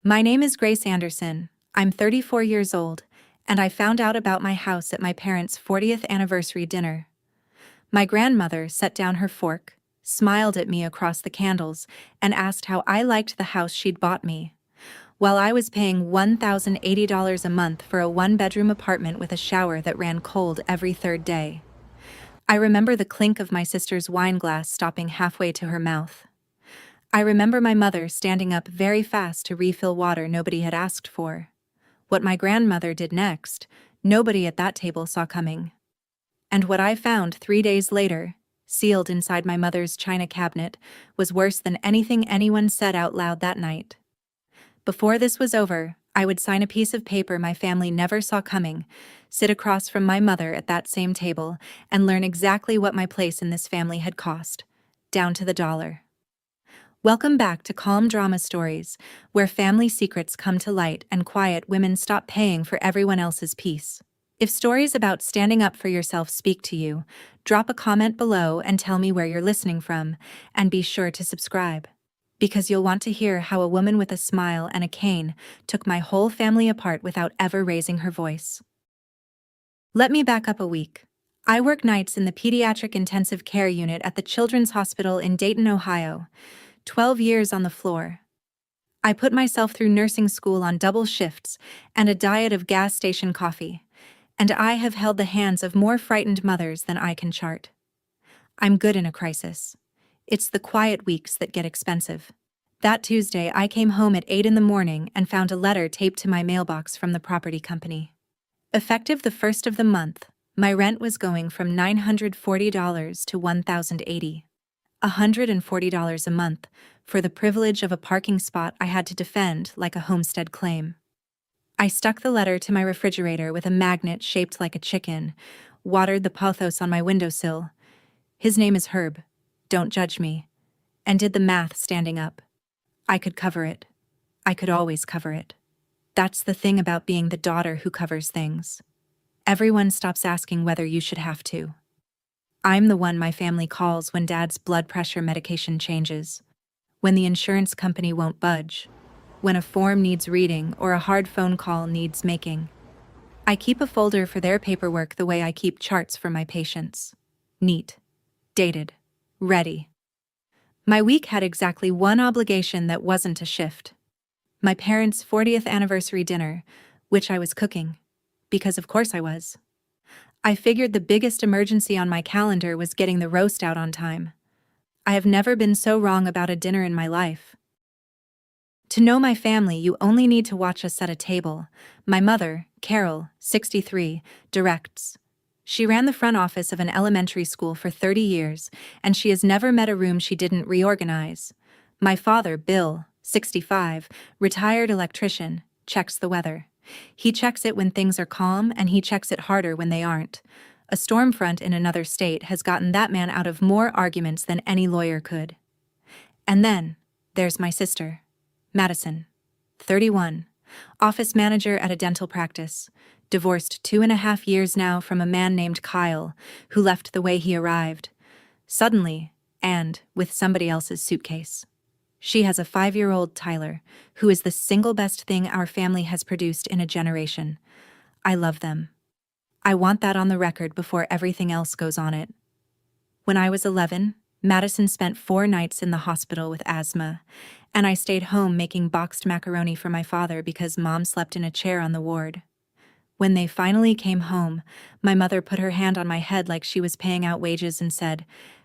My name is Grace Anderson. I'm 34 years old, and I found out about my house at my parents' 40th anniversary dinner. My grandmother set down her fork, smiled at me across the candles, and asked how I liked the house she'd bought me, while I was paying $1,080 a month for a one-bedroom apartment with a shower that ran cold every third day. I remember the clink of my sister's wine glass stopping halfway to her mouth. I remember my mother standing up very fast to refill water nobody had asked for. What my grandmother did next, nobody at that table saw coming. And what I found 3 days later, sealed inside my mother's china cabinet, was worse than anything anyone said out loud that night. Before this was over, I would sign a piece of paper my family never saw coming, sit across from my mother at that same table, and learn exactly what my place in this family had cost, down to the dollar. Welcome back to Calm Drama Stories, where family secrets come to light and quiet women stop paying for everyone else's peace. If stories about standing up for yourself speak to you, drop a comment below and tell me where you're listening from, and be sure to subscribe. Because you'll want to hear how a woman with a smile and a cane took my whole family apart without ever raising her voice. Let me back up a week. I work nights in the pediatric intensive care unit at the Children's Hospital in Dayton, Ohio. 12 years on the floor. I put myself through nursing school on double shifts and a diet of gas station coffee, and I have held the hands of more frightened mothers than I can chart. I'm good in a crisis. It's the quiet weeks that get expensive. That Tuesday, I came home at 8 in the morning and found a letter taped to my mailbox from the property company. Effective the first of the month, my rent was going from $940 to $1,080. $140 a month for the privilege of a parking spot I had to defend like a homestead claim. I stuck the letter to my refrigerator with a magnet shaped like a chicken, watered the pothos on my windowsill. His name is Herb, don't judge me, and did the math standing up. I could cover it. I could always cover it. That's the thing about being the daughter who covers things. Everyone stops asking whether you should have to. I'm the one my family calls when Dad's blood pressure medication changes, when the insurance company won't budge, when a form needs reading or a hard phone call needs making. I keep a folder for their paperwork the way I keep charts for my patients. Neat, dated, ready. My week had exactly one obligation that wasn't a shift. My parents' 40th anniversary dinner, which I was cooking, because of course I was. I figured the biggest emergency on my calendar was getting the roast out on time. I have never been so wrong about a dinner in my life. To know my family, you only need to watch us set a table. My mother, Carol, 63, directs. She ran the front office of an elementary school for 30 years, and she has never met a room she didn't reorganize. My father, Bill, 65, retired electrician, checks the weather. He checks it when things are calm, and he checks it harder when they aren't. A storm front in another state has gotten that man out of more arguments than any lawyer could. And then, there's my sister, Madison, 31, office manager at a dental practice, divorced 2.5 years now from a man named Kyle, who left the way he arrived, suddenly, and with somebody else's suitcase. She has a 5-year-old Tyler, who is the single best thing our family has produced in a generation. I love them. I want that on the record before everything else goes on it. When I was 11, Madison spent 4 nights in the hospital with asthma, and I stayed home making boxed macaroni for my father because Mom slept in a chair on the ward. When they finally came home, my mother put her hand on my head like she was paying out wages and said,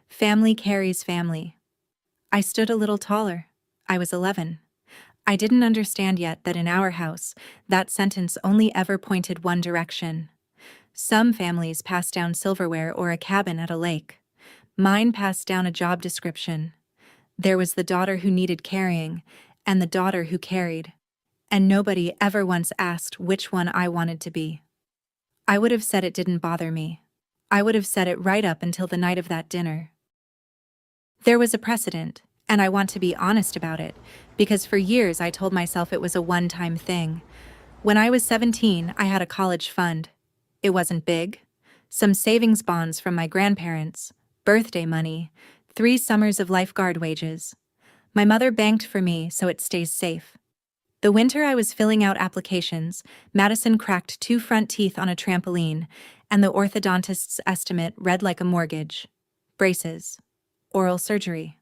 "Family carries family." I stood a little taller. I was 11. I didn't understand yet that in our house, that sentence only ever pointed one direction. Some families pass down silverware or a cabin at a lake. Mine passed down a job description. There was the daughter who needed carrying, and the daughter who carried. And nobody ever once asked which one I wanted to be. I would have said it didn't bother me. I would have said it right up until the night of that dinner. There was a precedent, and I want to be honest about it, because for years I told myself it was a one-time thing. When I was 17, I had a college fund. It wasn't big. Some savings bonds from my grandparents, birthday money, 3 summers of lifeguard wages. My mother banked for me so it stays safe. The winter I was filling out applications, Madison cracked 2 front teeth on a trampoline, and the orthodontist's estimate read like a mortgage. Braces. Oral surgery.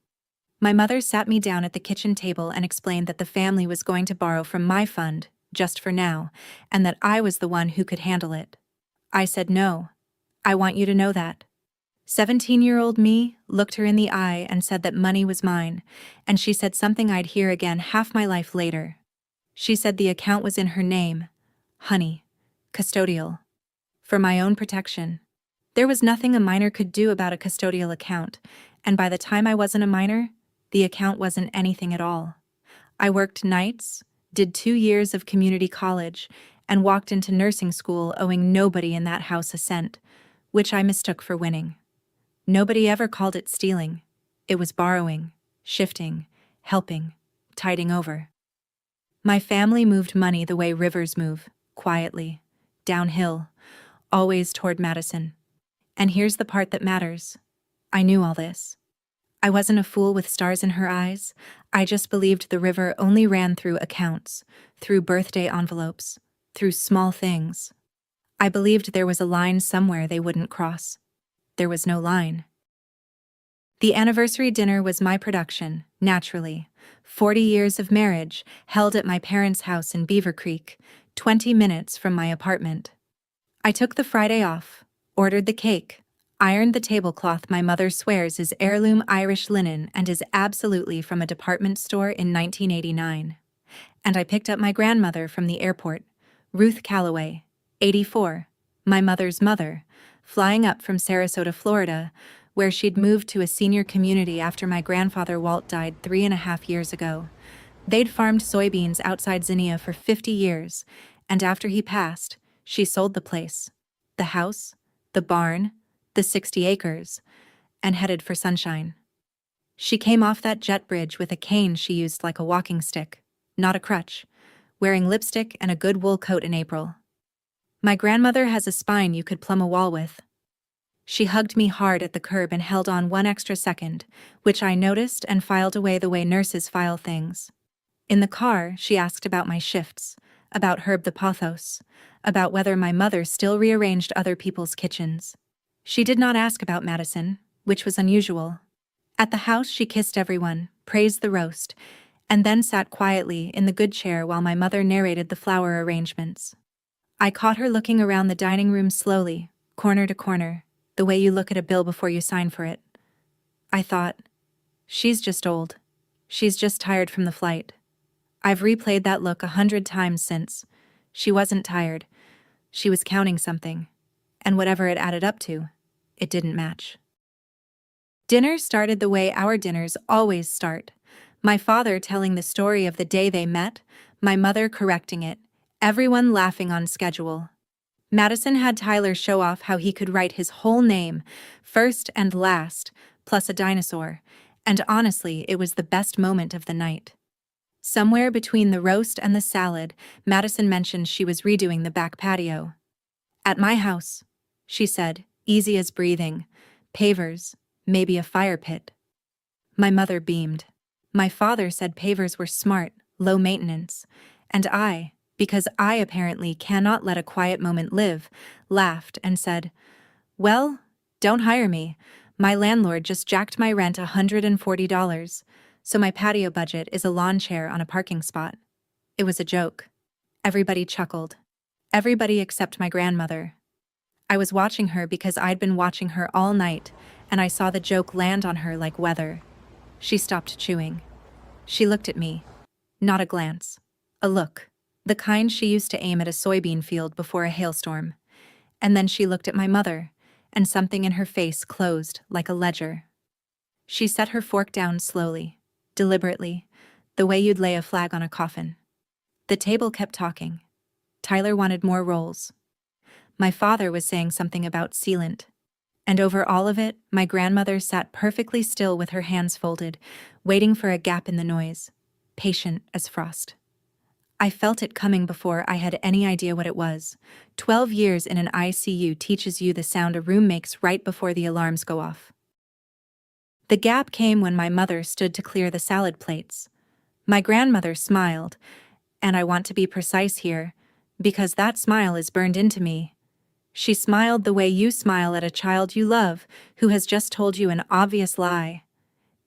My mother sat me down at the kitchen table and explained that the family was going to borrow from my fund, just for now, and that I was the one who could handle it. I said no. I want you to know that. 17-year-old me looked her in the eye and said that money was mine, and she said something I'd hear again half my life later. She said the account was in her name. Honey. Custodial. For my own protection. There was nothing a minor could do about a custodial account, and by the time I wasn't a minor, the account wasn't anything at all. I worked nights, did 2 years of community college, and walked into nursing school owing nobody in that house a cent, which I mistook for winning. Nobody ever called it stealing. It was borrowing, shifting, helping, tiding over. My family moved money the way rivers move, quietly, downhill, always toward Madison. And here's the part that matters. I knew all this. I wasn't a fool with stars in her eyes. I just believed the river only ran through accounts, through birthday envelopes, through small things. I believed there was a line somewhere they wouldn't cross. There was no line. The anniversary dinner was my production, naturally. 40 years of marriage, held at my parents' house in Beaver Creek, 20 minutes from my apartment. I took the Friday off, ordered the cake, ironed the tablecloth my mother swears is heirloom Irish linen and is absolutely from a department store in 1989. And I picked up my grandmother from the airport, Ruth Calloway, 84, my mother's mother, flying up from Sarasota, Florida, where she'd moved to a senior community after my grandfather Walt died 3.5 years ago. They'd farmed soybeans outside Zinnia for 50 years, and after he passed, she sold the place, the house, the barn, the 60 acres, and headed for Sunshine. She came off that jet bridge with a cane she used like a walking stick, not a crutch, wearing lipstick and a good wool coat in April. My grandmother has a spine you could plumb a wall with. She hugged me hard at the curb and held on 1 extra second, which I noticed and filed away the way nurses file things. In the car, she asked about my shifts, about Herb the Pothos, about whether my mother still rearranged other people's kitchens. She did not ask about Madison, which was unusual. At the house she kissed everyone, praised the roast, and then sat quietly in the good chair while my mother narrated the flower arrangements. I caught her looking around the dining room slowly, corner to corner, the way you look at a bill before you sign for it. I thought, she's just old. She's just tired from the flight. I've replayed that look 100 times since. She wasn't tired. She was counting something. And whatever it added up to, it didn't match. Dinner started the way our dinners always start. My father telling the story of the day they met, my mother correcting it, everyone laughing on schedule. Madison had Tyler show off how he could write his whole name, first and last, plus a dinosaur, and honestly, it was the best moment of the night. Somewhere between the roast and the salad, Madison mentioned she was redoing the back patio. At my house, she said, easy as breathing, pavers, maybe a fire pit. My mother beamed. My father said pavers were smart, low maintenance, and I, because I apparently cannot let a quiet moment live, laughed and said, well, don't hire me. My landlord just jacked my rent $140, so my patio budget is a lawn chair on a parking spot. It was a joke. Everybody chuckled. Everybody except my grandmother. I was watching her because I'd been watching her all night, and I saw the joke land on her like weather. She stopped chewing. She looked at me. Not a glance. A look. The kind she used to aim at a soybean field before a hailstorm. And then she looked at my mother, and something in her face closed like a ledger. She set her fork down slowly, deliberately, the way you'd lay a flag on a coffin. The table kept talking. Tyler wanted more rolls. My father was saying something about sealant. And over all of it, my grandmother sat perfectly still with her hands folded, waiting for a gap in the noise, patient as frost. I felt it coming before I had any idea what it was. 12 years in an ICU teaches you the sound a room makes right before the alarms go off. The gap came when my mother stood to clear the salad plates. My grandmother smiled, And I want to be precise here, because that smile is burned into me. She smiled the way you smile at a child you love who has just told you an obvious lie.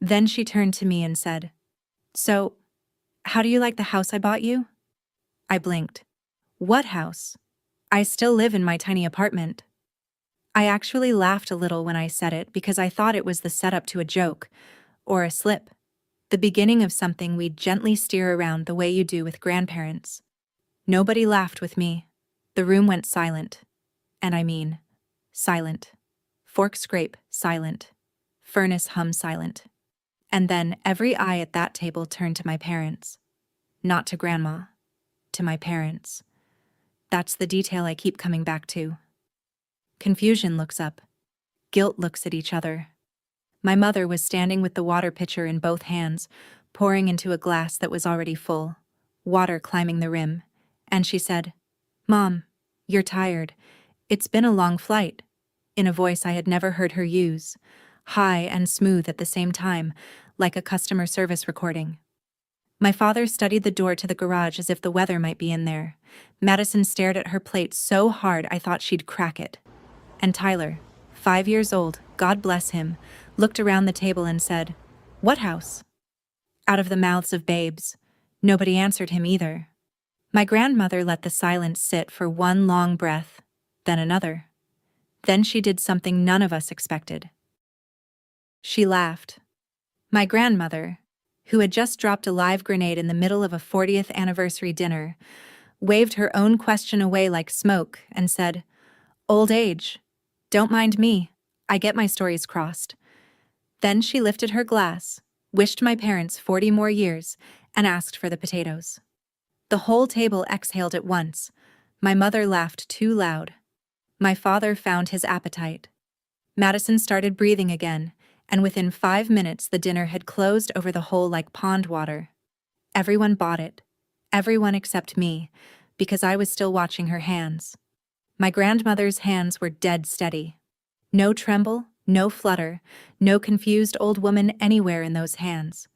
Then she turned to me and said, "So, how do you like the house I bought you?" I blinked. What house? I still live in my tiny apartment. I actually laughed a little when I said it because I thought it was the setup to a joke, or a slip. The beginning of something we'd gently steer around the way you do with grandparents. Nobody laughed with me. The room went silent. And I mean, silent. Fork scrape, silent. Furnace hum, silent. And then every eye at that table turned to my parents. Not to Grandma. To my parents. That's the detail I keep coming back to. Confusion looks up. Guilt looks at each other. My mother was standing with the water pitcher in both hands, pouring into a glass that was already full, water climbing the rim, and she said, "Mom, you're tired. It's been a long flight," in a voice I had never heard her use, high and smooth at the same time, like a customer service recording. My father studied the door to the garage as if the weather might be in there. Madison stared at her plate so hard I thought she'd crack it. And Tyler, 5 years old, God bless him, looked around the table and said, "What house?" Out of the mouths of babes. Nobody answered him either. My grandmother let the silence sit for one long breath, then another. Then she did something none of us expected. She laughed. My grandmother, who had just dropped a live grenade in the middle of a 40th anniversary dinner, waved her own question away like smoke and said, "Old age. Don't mind me. I get my stories crossed." Then she lifted her glass, wished my parents 40 more years, and asked for the potatoes. The whole table exhaled at once. My mother laughed too loud. My father found his appetite. Madison started breathing again, and within 5 minutes the dinner had closed over the whole like pond water. Everyone bought it. Everyone except me, because I was still watching her hands. My grandmother's hands were dead steady. No tremble, no flutter, no confused old woman anywhere in those hands.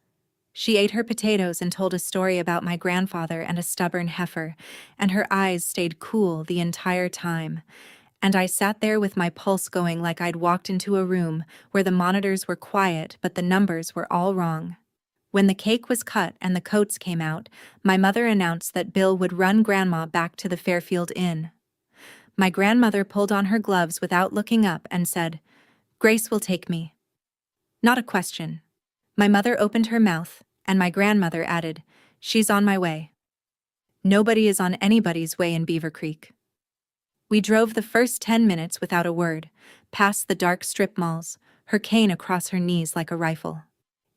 She ate her potatoes and told a story about my grandfather and a stubborn heifer, and her eyes stayed cool the entire time. And I sat there with my pulse going like I'd walked into a room where the monitors were quiet but the numbers were all wrong. When the cake was cut and the coats came out, my mother announced that Bill would run Grandma back to the Fairfield Inn. My grandmother pulled on her gloves without looking up and said, "Grace will take me." Not a question. My mother opened her mouth, and my grandmother added, "She's on my way." Nobody is on anybody's way in Beaver Creek. We drove the first 10 minutes without a word, past the dark strip malls, her cane across her knees like a rifle.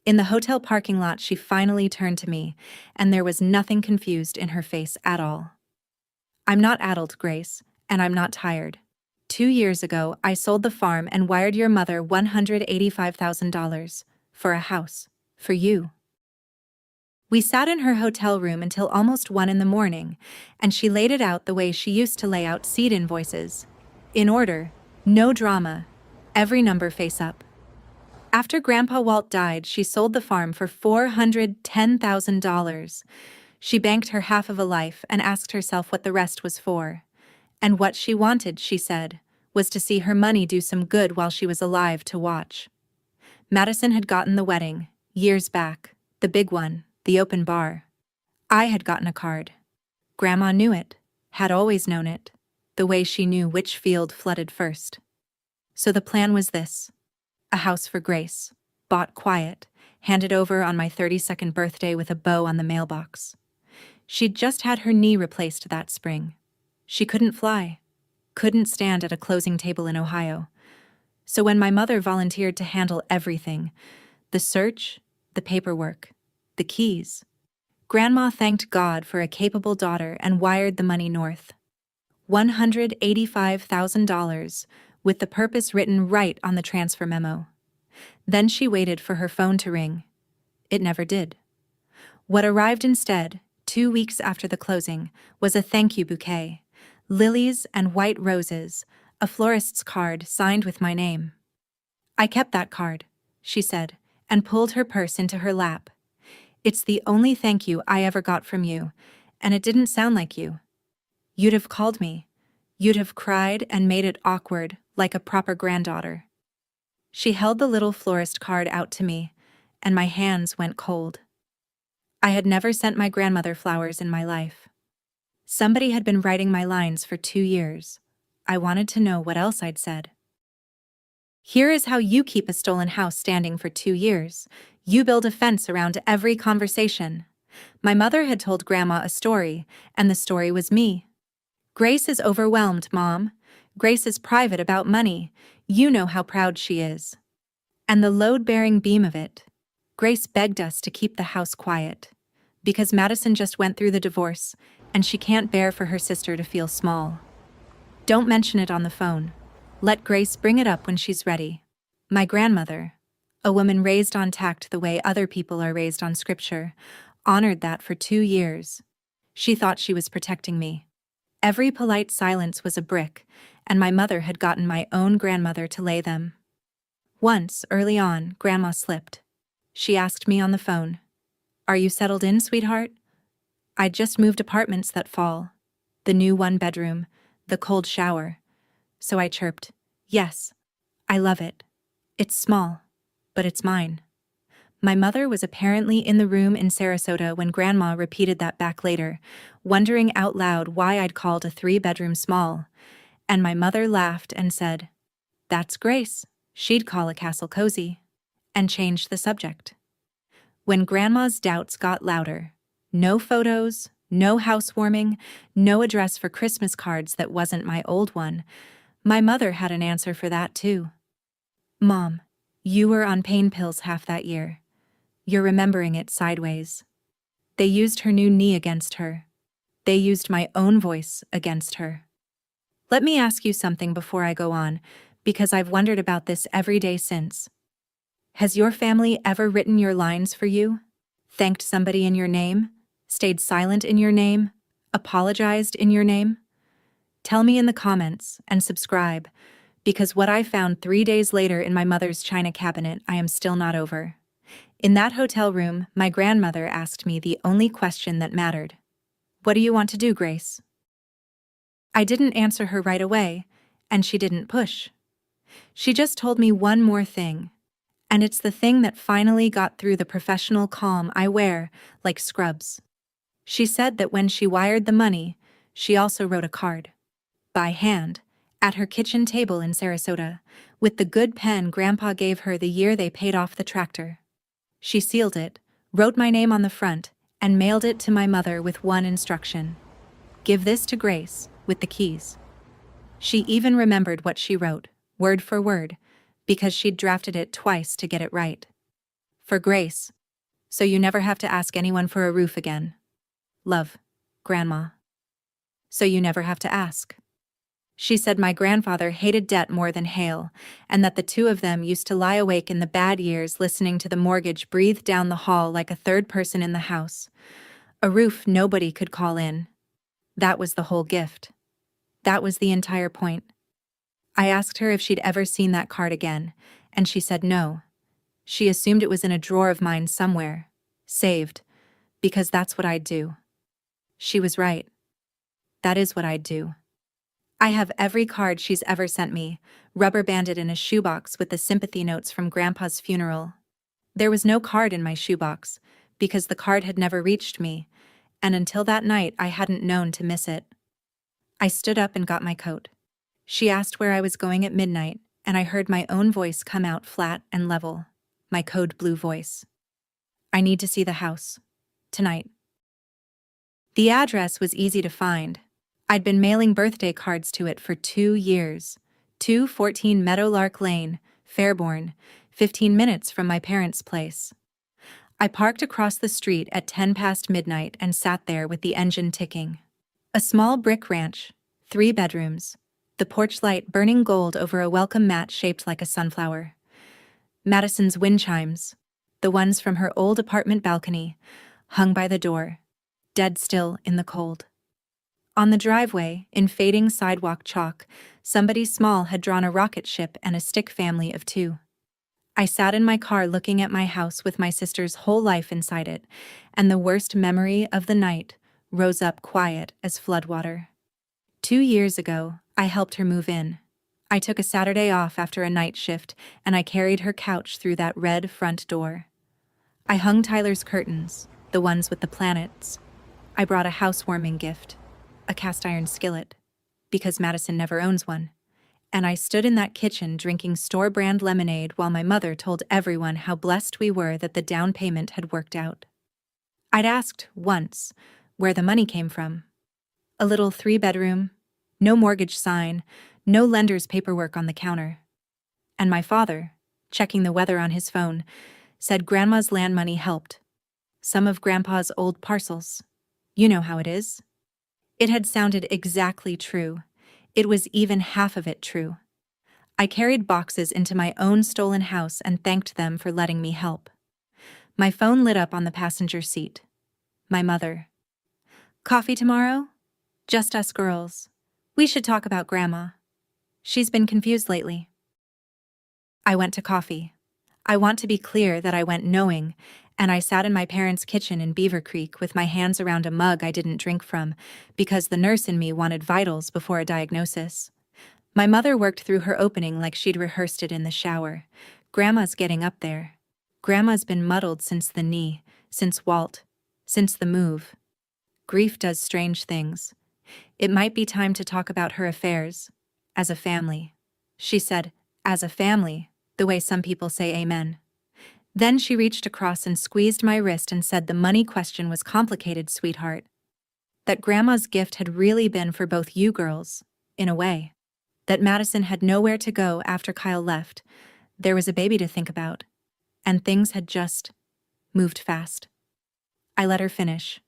In the hotel parking lot she finally turned to me, and there was nothing confused in her face at all. "I'm not addled, Grace, and I'm not tired. 2 years ago, I sold the farm and wired your mother $185,000 for a house, for you." We sat in her hotel room until almost 1 in the morning, and she laid it out the way she used to lay out seed invoices. In order, no drama, every number face up. After Grandpa Walt died, she sold the farm for $410,000. She banked her half of a life and asked herself what the rest was for. And what she wanted, she said, was to see her money do some good while she was alive to watch. Madison had gotten the wedding, years back, the big one, the open bar. I had gotten a card. Grandma knew it, had always known it, the way she knew which field flooded first. So the plan was this: a house for Grace, bought quiet, handed over on my 32nd birthday with a bow on the mailbox. She'd just had her knee replaced that spring. She couldn't fly, couldn't stand at a closing table in Ohio. So when my mother volunteered to handle everything, the search, the paperwork, the keys, Grandma thanked God for a capable daughter and wired the money north. $185,000, with the purpose written right on the transfer memo. Then she waited for her phone to ring. It never did. What arrived instead, 2 weeks after the closing, was a thank you bouquet. Lilies and white roses, a florist's card signed with my name. "I kept that card," she said, and pulled her purse into her lap. "It's the only thank you I ever got from you, And it didn't sound like you. You'd have called me. You'd have cried and made it awkward, like a proper granddaughter. She held the little florist card out to me, and my hands went cold. I had never sent my grandmother flowers in my life. Somebody had been writing my lines for 2 years. I wanted to know what else I'd said. Here is how you keep a stolen house standing for 2 years. You build a fence around every conversation. My mother had told Grandma a story, and the story was me. Grace is overwhelmed, Mom. Grace is private about money. You know how proud she is. And the load-bearing beam of it. Grace begged us to keep the house quiet. Because Madison just went through the divorce, and she can't bear for her sister to feel small. Don't mention it on the phone. Let Grace bring it up when she's ready. My grandmother, a woman raised on tact the way other people are raised on scripture, honored that for 2 years. She thought she was protecting me. Every polite silence was a brick, and my mother had gotten my own grandmother to lay them. Once, early on, Grandma slipped. She asked me on the phone, "Are you settled in, sweetheart?" I'd just moved apartments that fall. The new 1-bedroom, the cold shower. So I chirped, "Yes, I love it. It's small, but it's mine." My mother was apparently in the room in Sarasota when Grandma repeated that back later, wondering out loud why I'd called a 3-bedroom small. And my mother laughed and said, "That's Grace. She'd call a castle cozy," and changed the subject. When Grandma's doubts got louder, no photos, no housewarming, no address for Christmas cards that wasn't my old one, my mother had an answer for that too. "Mom, you were on pain pills half that year. You're remembering it sideways." They used her new knee against her. They used my own voice against her. Let me ask you something before I go on, because I've wondered about this every day since. Has your family ever written your lines for you? Thanked somebody in your name? Stayed silent in your name? Apologized in your name? Tell me in the comments and subscribe, because what I found 3 days later in my mother's china cabinet I am still not over. In that hotel room, my grandmother asked me the only question that mattered. "What do you want to do, Grace?" I didn't answer her right away, and she didn't push. She just told me one more thing, and it's the thing that finally got through the professional calm I wear like scrubs. She said that when she wired the money, she also wrote a card. By hand, at her kitchen table in Sarasota, with the good pen Grandpa gave her the year they paid off the tractor. She sealed it, wrote my name on the front, and mailed it to my mother with one instruction. "Give this to Grace, with the keys." She even remembered what she wrote, word for word, because she'd drafted it twice to get it right. "For Grace, so you never have to ask anyone for a roof again. Love, Grandma." So you never have to ask. She said my grandfather hated debt more than hail, and that the two of them used to lie awake in the bad years listening to the mortgage breathe down the hall like a third person in the house. A roof nobody could call in. That was the whole gift. That was the entire point. I asked her if she'd ever seen that card again, and she said no. She assumed it was in a drawer of mine somewhere, saved, because that's what I'd do. She was right. That is what I'd do. I have every card she's ever sent me, rubber-banded in a shoebox with the sympathy notes from Grandpa's funeral. There was no card in my shoebox, because the card had never reached me, and until that night I hadn't known to miss it. I stood up and got my coat. She asked where I was going at midnight, and I heard my own voice come out flat and level, my code blue voice. "I need to see the house. Tonight." The address was easy to find. I'd been mailing birthday cards to it for 2 years. 214 Meadowlark Lane, Fairborn, 15 minutes from my parents' place. I parked across the street at 10 past midnight and sat there with the engine ticking. A small brick ranch, 3 bedrooms, the porch light burning gold over a welcome mat shaped like a sunflower. Madison's wind chimes, the ones from her old apartment balcony, hung by the door, dead still in the cold. On the driveway, in fading sidewalk chalk, somebody small had drawn a rocket ship and a stick family of 2. I sat in my car looking at my house with my sister's whole life inside it, and the worst memory of the night rose up quiet as floodwater. 2 years ago, I helped her move in. I took a Saturday off after a night shift, and I carried her couch through that red front door. I hung Tyler's curtains, the ones with the planets. I brought a housewarming gift, a cast iron skillet, because Madison never owns one. And I stood in that kitchen drinking store-brand lemonade while my mother told everyone how blessed we were that the down payment had worked out. I'd asked, once, where the money came from. A little 3-bedroom, no mortgage sign, no lender's paperwork on the counter. And my father, checking the weather on his phone, said Grandma's land money helped. Some of Grandpa's old parcels. You know how it is. It had sounded exactly true. It was even half of it true. I carried boxes into my own stolen house and thanked them for letting me help. My phone lit up on the passenger seat. My mother. Coffee tomorrow? Just us girls. We should talk about Grandma. She's been confused lately. I went to coffee. I want to be clear that I went knowing, and I sat in my parents' kitchen in Beaver Creek with my hands around a mug I didn't drink from, because the nurse in me wanted vitals before a diagnosis. My mother worked through her opening like she'd rehearsed it in the shower. Grandma's getting up there. Grandma's been muddled since the knee, since Walt, since the move. Grief does strange things. It might be time to talk about her affairs. As a family. She said, as a family, the way some people say amen. Then she reached across and squeezed my wrist and said the money question was complicated, sweetheart. That Grandma's gift had really been for both you girls, in a way. That Madison had nowhere to go after Kyle left. There was a baby to think about. And things had just moved fast. I let her finish.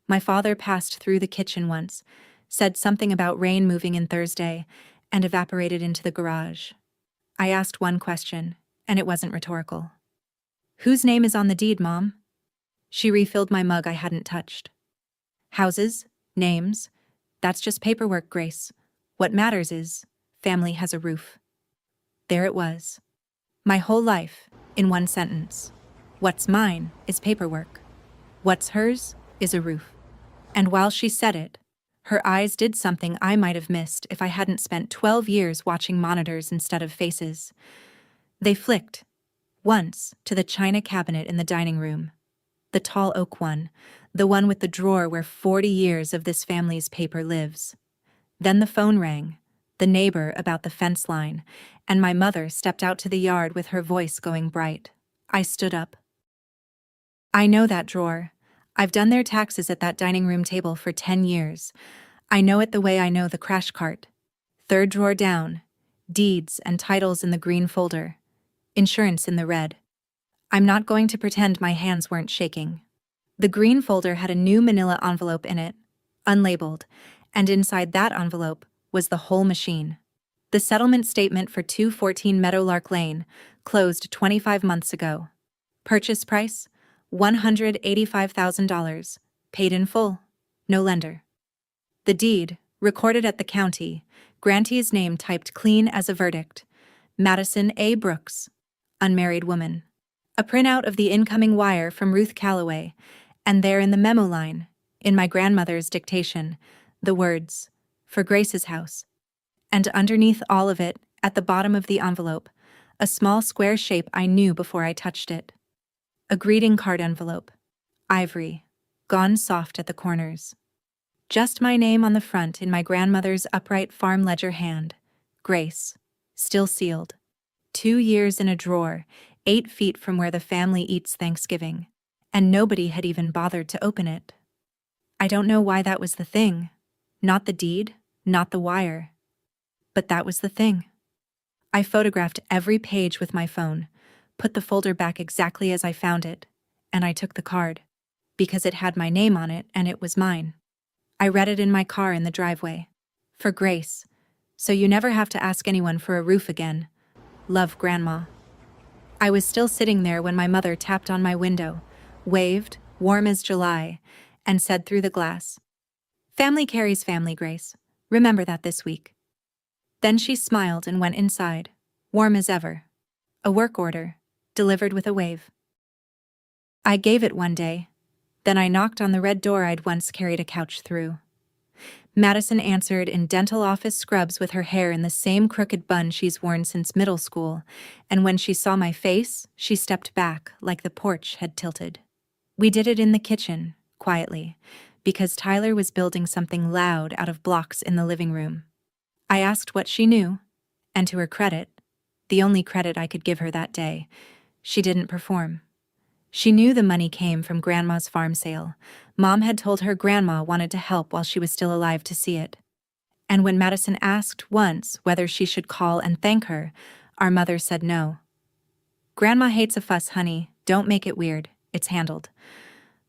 My father passed through the kitchen once, said something about rain moving in Thursday, and evaporated into the garage. I asked one question, and it wasn't rhetorical. Whose name is on the deed, Mom? She refilled my mug I hadn't touched. Houses, names, that's just paperwork, Grace. What matters is, family has a roof. There it was. My whole life, in one sentence. What's mine is paperwork. What's hers is a roof. And while she said it, her eyes did something I might have missed if I hadn't spent 12 years watching monitors instead of faces. They flicked, once, to the china cabinet in the dining room. The tall oak one, the one with the drawer where 40 years of this family's paper lives. Then the phone rang, the neighbor about the fence line, and my mother stepped out to the yard with her voice going bright. I stood up. I know that drawer. I've done their taxes at that dining room table for 10 years. I know it the way I know the crash cart. 3rd drawer down, deeds and titles in the green folder, insurance in the red. I'm not going to pretend my hands weren't shaking. The green folder had a new manila envelope in it, unlabeled, and inside that envelope was the whole machine. The settlement statement for 214 Meadowlark Lane, closed 25 months ago. Purchase price? $185,000, paid in full, no lender. The deed, recorded at the county, grantee's name typed clean as a verdict, Madison A. Brooks, unmarried woman. A printout of the incoming wire from Ruth Calloway, and there in the memo line, in my grandmother's dictation, the words, for Grace's house. And underneath all of it, at the bottom of the envelope, a small square shape I knew before I touched it. A greeting card envelope, ivory, gone soft at the corners. Just my name on the front in my grandmother's upright farm ledger hand, Grace, still sealed. 2 years in a drawer, 8 feet from where the family eats Thanksgiving, and nobody had even bothered to open it. I don't know why that was the thing. Not the deed, not the wire. But that was the thing. I photographed every page with my phone, put the folder back exactly as I found it, and I took the card, because it had my name on it and it was mine. I read it in my car in the driveway. For Grace, so you never have to ask anyone for a roof again. Love, Grandma. I was still sitting there when my mother tapped on my window, waved, warm as July, and said through the glass, "Family carries family, Grace. Remember that this week." Then she smiled and went inside, warm as ever. A work order, delivered with a wave. I gave it one day. Then I knocked on the red door I'd once carried a couch through. Madison answered in dental office scrubs with her hair in the same crooked bun she's worn since middle school, and when she saw my face, she stepped back like the porch had tilted. We did it in the kitchen, quietly, because Tyler was building something loud out of blocks in the living room. I asked what she knew, and to her credit, the only credit I could give her that day, she didn't perform. She knew the money came from Grandma's farm sale. Mom had told her Grandma wanted to help while she was still alive to see it. And when Madison asked once whether she should call and thank her, our mother said no. Grandma hates a fuss, honey. Don't make it weird. It's handled.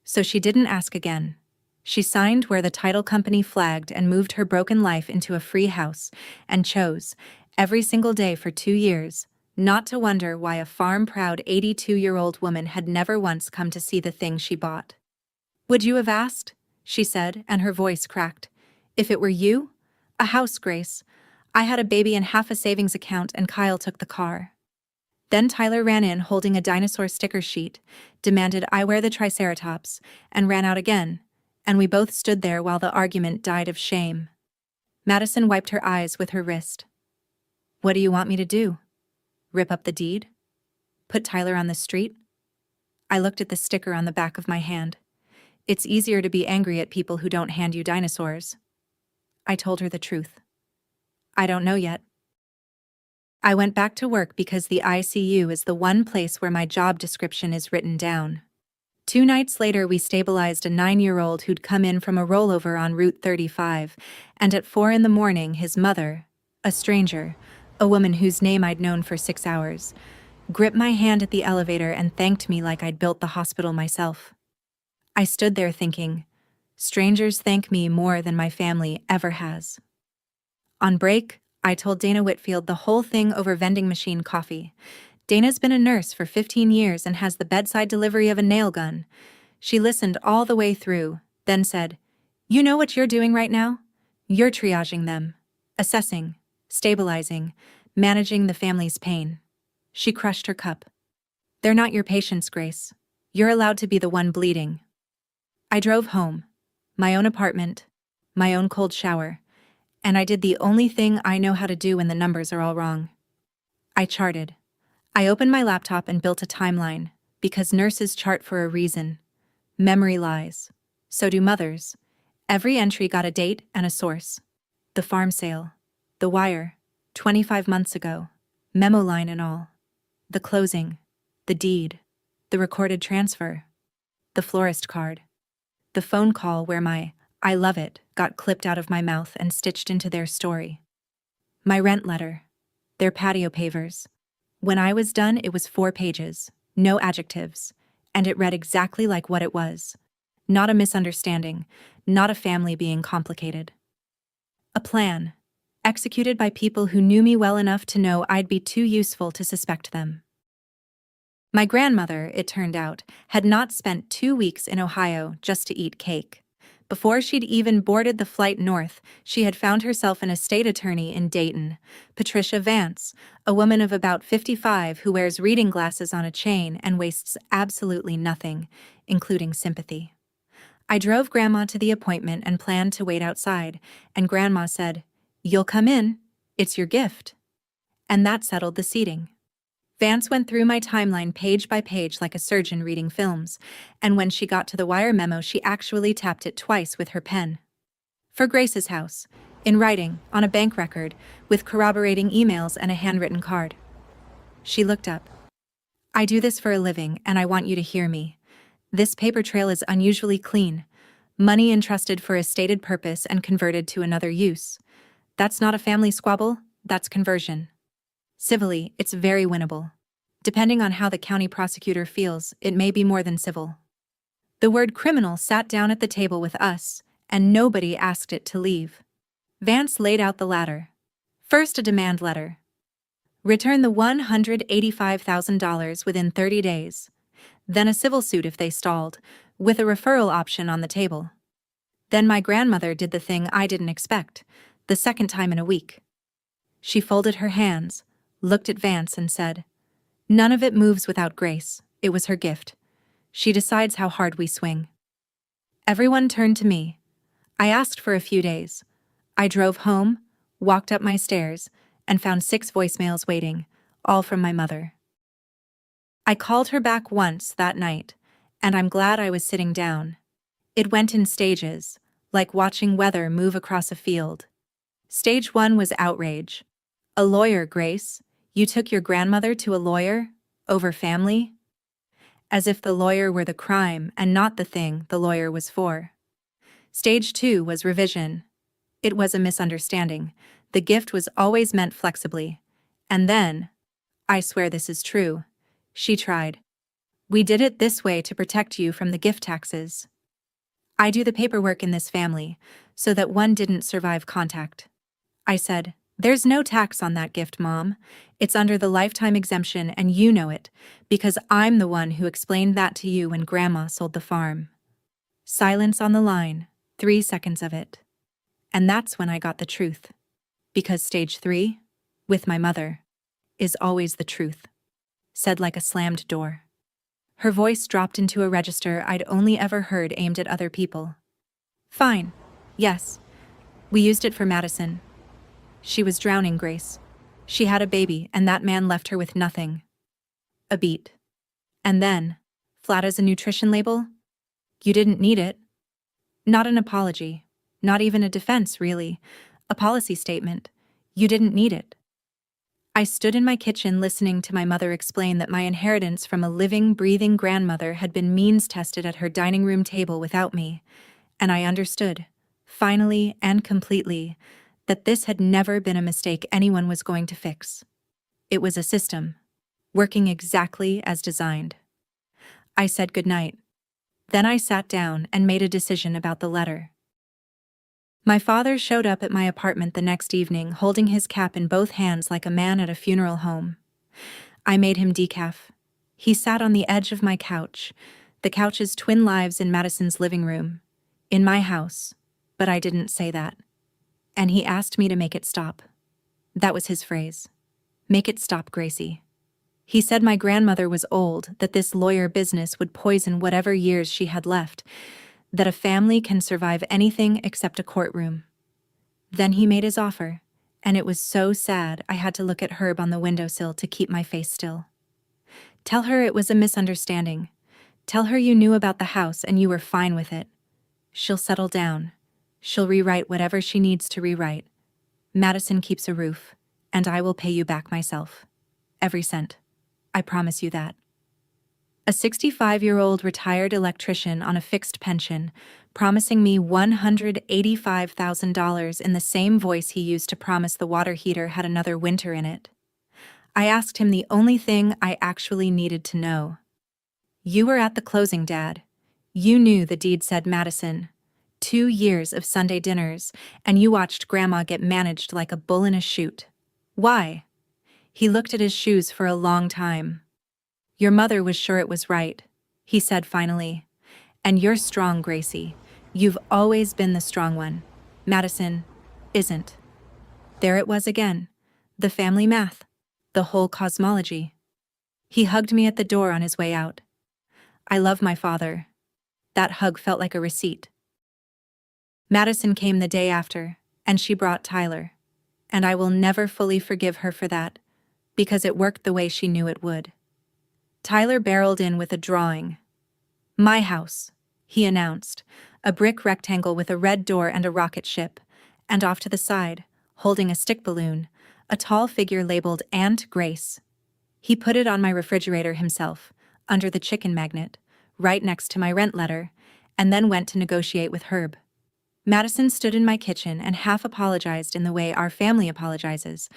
So she didn't ask again. She signed where the title company flagged and moved her broken life into a free house and chose, every single day for 2 years, not to wonder why a farm-proud 82-year-old woman had never once come to see the thing she bought. "Would you have asked?" she said, and her voice cracked. "If it were you? A house, Grace. I had a baby and half a savings account, and Kyle took the car." Then Tyler ran in holding a dinosaur sticker sheet, demanded I wear the Triceratops, and ran out again, and we both stood there while the argument died of shame. Madison wiped her eyes with her wrist. "What do you want me to do? Rip up the deed? Put Tyler on the street?" I looked at the sticker on the back of my hand. It's easier to be angry at people who don't hand you dinosaurs. I told her the truth. I don't know yet. I went back to work because the ICU is the one place where my job description is written down. 2 nights later, we stabilized a 9-year-old who'd come in from a rollover on Route 35, and at 4 a.m, his mother, a stranger, a woman whose name I'd known for 6 hours, gripped my hand at the elevator and thanked me like I'd built the hospital myself. I stood there thinking, strangers thank me more than my family ever has. On break, I told Dana Whitfield the whole thing over vending machine coffee. Dana's been a nurse for 15 years and has the bedside delivery of a nail gun. She listened all the way through, then said, "You know what you're doing right now? You're triaging them, assessing, stabilizing, managing the family's pain." She crushed her cup. "They're not your patients, Grace. You're allowed to be the one bleeding." I drove home, my own apartment, my own cold shower, and I did the only thing I know how to do when the numbers are all wrong. I charted. I opened my laptop and built a timeline, because nurses chart for a reason. Memory lies. So do mothers. Every entry got a date and a source. The farm sale. The wire. 25 months ago. Memo line and all. The closing. The deed. The recorded transfer. The florist card. The phone call where my "I love it" got clipped out of my mouth and stitched into their story. My rent letter. Their patio pavers. When I was done, it was 4 pages, no adjectives, and it read exactly like what it was. Not a misunderstanding, not a family being complicated. A plan, executed by people who knew me well enough to know I'd be too useful to suspect them. My grandmother, it turned out, had not spent 2 weeks in Ohio just to eat cake. Before she'd even boarded the flight north, she had found herself an estate attorney in Dayton, Patricia Vance, a woman of about 55 who wears reading glasses on a chain and wastes absolutely nothing, including sympathy. I drove Grandma to the appointment and planned to wait outside, and Grandma said, "You'll come in. It's your gift." And that settled the seating. Vance went through my timeline page by page like a surgeon reading films, and when she got to the wire memo, she actually tapped it twice with her pen. For Grace's house, in writing, on a bank record, with corroborating emails and a handwritten card. She looked up. "I do this for a living, and I want you to hear me. This paper trail is unusually clean. Money entrusted for a stated purpose and converted to another use. That's not a family squabble, that's conversion. Civilly, it's very winnable. Depending on how the county prosecutor feels, it may be more than civil." The word criminal sat down at the table with us, and nobody asked it to leave. Vance laid out the ladder. First, a demand letter. Return the $185,000 within 30 days. Then a civil suit if they stalled, with a referral option on the table. Then my grandmother did the thing I didn't expect, the second time in a week. She folded her hands, looked at Vance and said, "None of it moves without Grace. It was her gift. She decides how hard we swing." Everyone turned to me. I asked for a few days. I drove home, walked up my stairs, and found 6 voicemails waiting, all from my mother. I called her back once that night, and I'm glad I was sitting down. It went in stages, like watching weather move across a field. Stage 1 was outrage. A lawyer, Grace? You took your grandmother to a lawyer? Over family? As if the lawyer were the crime and not the thing the lawyer was for. Stage 2 was revision. It was a misunderstanding. The gift was always meant flexibly. And then, I swear this is true, she tried. We did it this way to protect you from the gift taxes. I do the paperwork in this family, so that one didn't survive contact. I said, there's no tax on that gift, Mom. It's under the lifetime exemption and you know it, because I'm the one who explained that to you when Grandma sold the farm. Silence on the line, 3 seconds of it. And that's when I got the truth. Because stage 3, with my mother, is always the truth. Said like a slammed door. Her voice dropped into a register I'd only ever heard aimed at other people. Fine. Yes. We used it for Madison. She was drowning, Grace. She had a baby, and that man left her with nothing. A beat. And then, flat as a nutrition label? You didn't need it. Not an apology. Not even a defense, really. A policy statement. You didn't need it. I stood in my kitchen listening to my mother explain that my inheritance from a living, breathing grandmother had been means-tested at her dining room table without me, and I understood, finally and completely, that this had never been a mistake anyone was going to fix. It was a system, working exactly as designed. I said goodnight. Then I sat down and made a decision about the letter. My father showed up at my apartment the next evening holding his cap in both hands like a man at a funeral home. I made him decaf. He sat on the edge of my couch, the couch's twin lives in Madison's living room, in my house, but I didn't say that. And he asked me to make it stop. That was his phrase. Make it stop, Gracie. He said my grandmother was old, that this lawyer business would poison whatever years she had left, that a family can survive anything except a courtroom. Then he made his offer, and it was so sad I had to look at Herb on the windowsill to keep my face still. Tell her it was a misunderstanding. Tell her you knew about the house and you were fine with it. She'll settle down. She'll rewrite whatever she needs to rewrite. Madison keeps a roof, and I will pay you back myself. Every cent. I promise you that. A 65-year-old retired electrician on a fixed pension, promising me $185,000 in the same voice he used to promise the water heater had another winter in it. I asked him the only thing I actually needed to know. You were at the closing, Dad. You knew the deed said Madison. 2 years of Sunday dinners, and you watched Grandma get managed like a bull in a chute. Why? He looked at his shoes for a long time. Your mother was sure it was right, he said finally. And you're strong, Gracie. You've always been the strong one. Madison isn't. There it was again. The family math. The whole cosmology. He hugged me at the door on his way out. I love my father. That hug felt like a receipt. Madison came the day after, and she brought Tyler. And I will never fully forgive her for that, because it worked the way she knew it would. Tyler barreled in with a drawing. My house, he announced, a brick rectangle with a red door and a rocket ship, and off to the side, holding a stick balloon, a tall figure labeled Aunt Grace. He put it on my refrigerator himself, under the chicken magnet, right next to my rent letter, and then went to negotiate with Herb. Madison stood in my kitchen and half apologized in the way our family apologizes.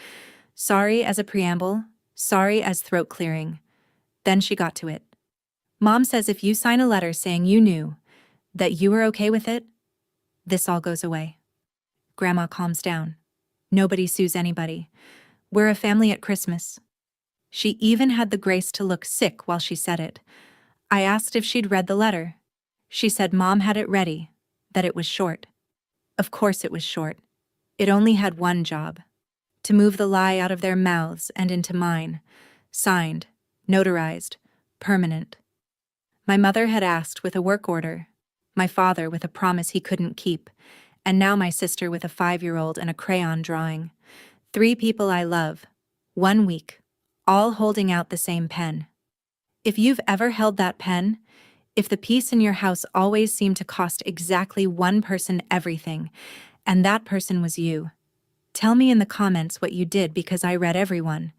Sorry as a preamble, sorry as throat clearing. Then she got to it. Mom says if you sign a letter saying you knew, that you were okay with it, this all goes away. Grandma calms down. Nobody sues anybody. We're a family at Christmas. She even had the grace to look sick while she said it. I asked if she'd read the letter. She said Mom had it ready, that it was short. Of course it was short. It only had one job. To move the lie out of their mouths and into mine. Signed. Notarized. Permanent. My mother had asked with a work order. my father with a promise he couldn't keep, and now my sister with a 5-year-old and a crayon drawing. 3 people I love. 1 week. All holding out the same pen. If you've ever held that pen, if the piece in your house always seemed to cost exactly one person everything, and that person was you, tell me in the comments what you did, because I read everyone.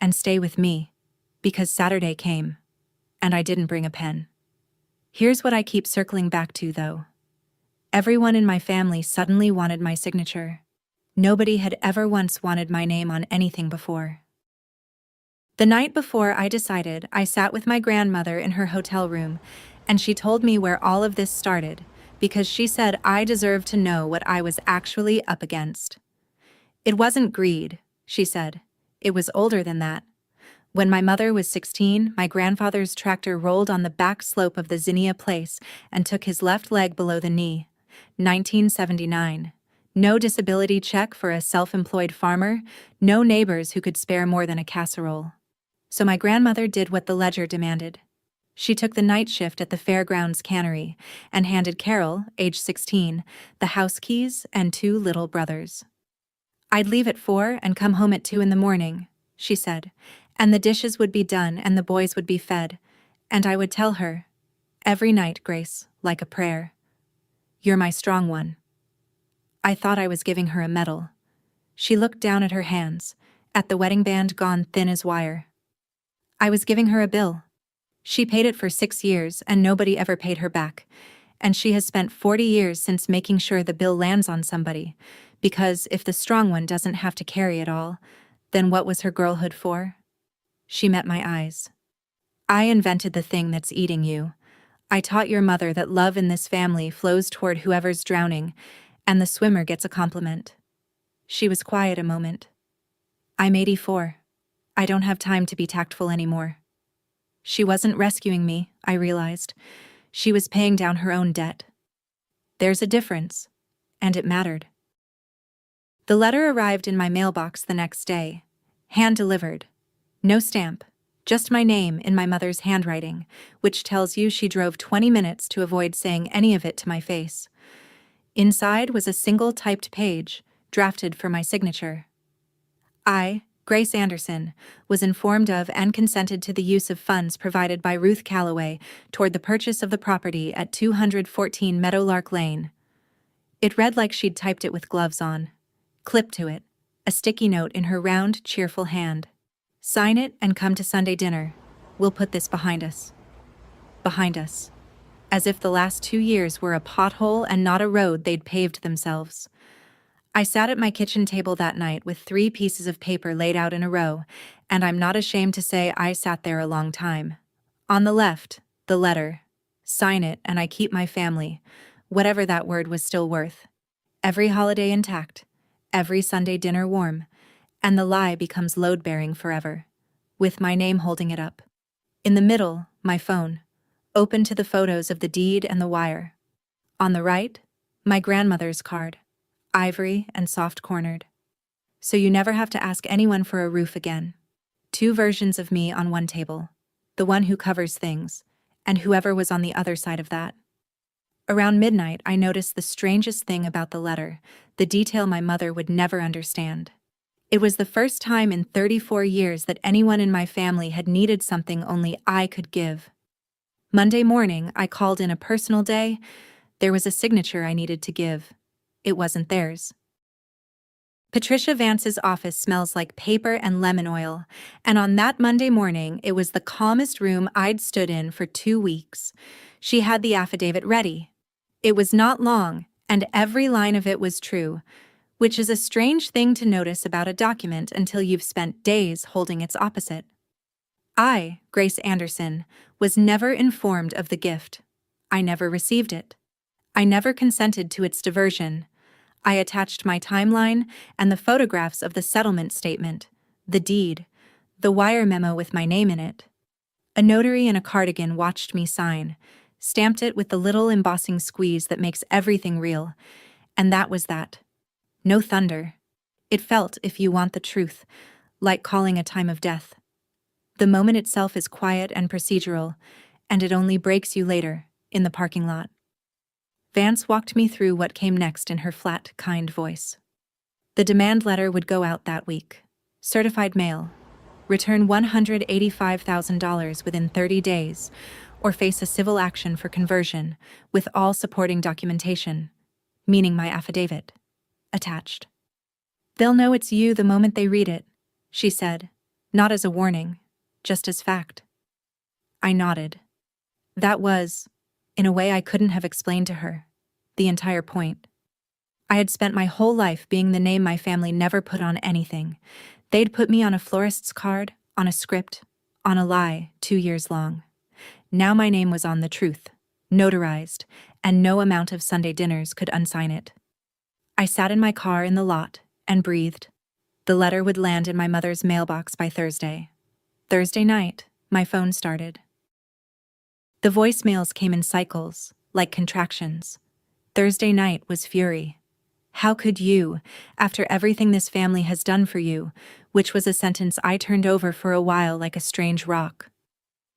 And stay with me, because Saturday came, and I didn't bring a pen. Here's what I keep circling back to, though. Everyone in my family suddenly wanted my signature. Nobody had ever once wanted my name on anything before. The night before I decided, I sat with my grandmother in her hotel room, and she told me where all of this started, because she said I deserved to know what I was actually up against. It wasn't greed, she said. It was older than that. When my mother was 16, my grandfather's tractor rolled on the back slope of the Zinnia place and took his left leg below the knee. 1979. No disability check for a self-employed farmer, no neighbors who could spare more than a casserole. So my grandmother did what the ledger demanded. She took the night shift at the fairgrounds cannery and handed Carol, age 16, the house keys and 2 little brothers. I'd leave at 4 and come home at 2 in the morning, she said, and the dishes would be done and the boys would be fed, and I would tell her, every night, Grace, like a prayer, "You're my strong one." I thought I was giving her a medal. She looked down at her hands, at the wedding band gone thin as wire. I was giving her a bill. She paid it for 6 years and nobody ever paid her back, and she has spent 40 years since making sure the bill lands on somebody, because if the strong one doesn't have to carry it all, then what was her girlhood for? She met my eyes. I invented the thing that's eating you. I taught your mother that love in this family flows toward whoever's drowning, and the swimmer gets a compliment. She was quiet a moment. I'm 84. I don't have time to be tactful anymore. She wasn't rescuing me, I realized. She was paying down her own debt. There's a difference, and it mattered. The letter arrived in my mailbox the next day, hand-delivered. No stamp, just my name in my mother's handwriting, which tells you she drove 20 minutes to avoid saying any of it to my face. Inside was a single typed page, drafted for my signature. I, Grace Anderson, was informed of and consented to the use of funds provided by Ruth Calloway toward the purchase of the property at 214 Meadowlark Lane. It read like she'd typed it with gloves on. Clipped to it, a sticky note in her round, cheerful hand. Sign it and come to Sunday dinner. We'll put this behind us. Behind us. As if the last 2 years were a pothole and not a road they'd paved themselves. I sat at my kitchen table that night with 3 pieces of paper laid out in a row, and I'm not ashamed to say I sat there a long time. On the left, the letter. Sign it and I keep my family, whatever that word was still worth. Every holiday intact, every Sunday dinner warm, and the lie becomes load-bearing forever, with my name holding it up. In the middle, my phone, open to the photos of the deed and the wire. On the right, my grandmother's card, ivory and soft-cornered. So you never have to ask anyone for a roof again. 2 versions of me on one table, the one who covers things, and whoever was on the other side of that. Around midnight, I noticed the strangest thing about the letter, the detail my mother would never understand. It was the first time in 34 years that anyone in my family had needed something only I could give. Monday morning, I called in a personal day. There was a signature I needed to give. It wasn't theirs. Patricia Vance's office smells like paper and lemon oil, and on that Monday morning, it was the calmest room I'd stood in for 2 weeks. She had the affidavit ready. It was not long, and every line of it was true, which is a strange thing to notice about a document until you've spent days holding its opposite. I, Grace Anderson, was never informed of the gift. I never received it. I never consented to its diversion. I attached my timeline and the photographs of the settlement statement, the deed, the wire memo with my name in it. A notary in a cardigan watched me sign, stamped it with the little embossing squeeze that makes everything real, and that was that. No thunder. It felt, if you want the truth, like calling a time of death. The moment itself is quiet and procedural, and it only breaks you later, in the parking lot. Vance walked me through what came next in her flat, kind voice. The demand letter would go out that week. Certified mail. Return $185,000 within 30 days, or face a civil action for conversion, with all supporting documentation, meaning my affidavit, attached. They'll know it's you the moment they read it, she said, not as a warning, just as fact. I nodded. That was, in a way I couldn't have explained to her, the entire point. I had spent my whole life being the name my family never put on anything. They'd put me on a florist's card, on a script, on a lie, 2 years long. Now my name was on the truth, notarized, and no amount of Sunday dinners could unsign it. I sat in my car in the lot and breathed. The letter would land in my mother's mailbox by Thursday. Thursday night, my phone started. The voicemails came in cycles, like contractions. Thursday night was fury. How could you, after everything this family has done for you, which was a sentence I turned over for a while like a strange rock.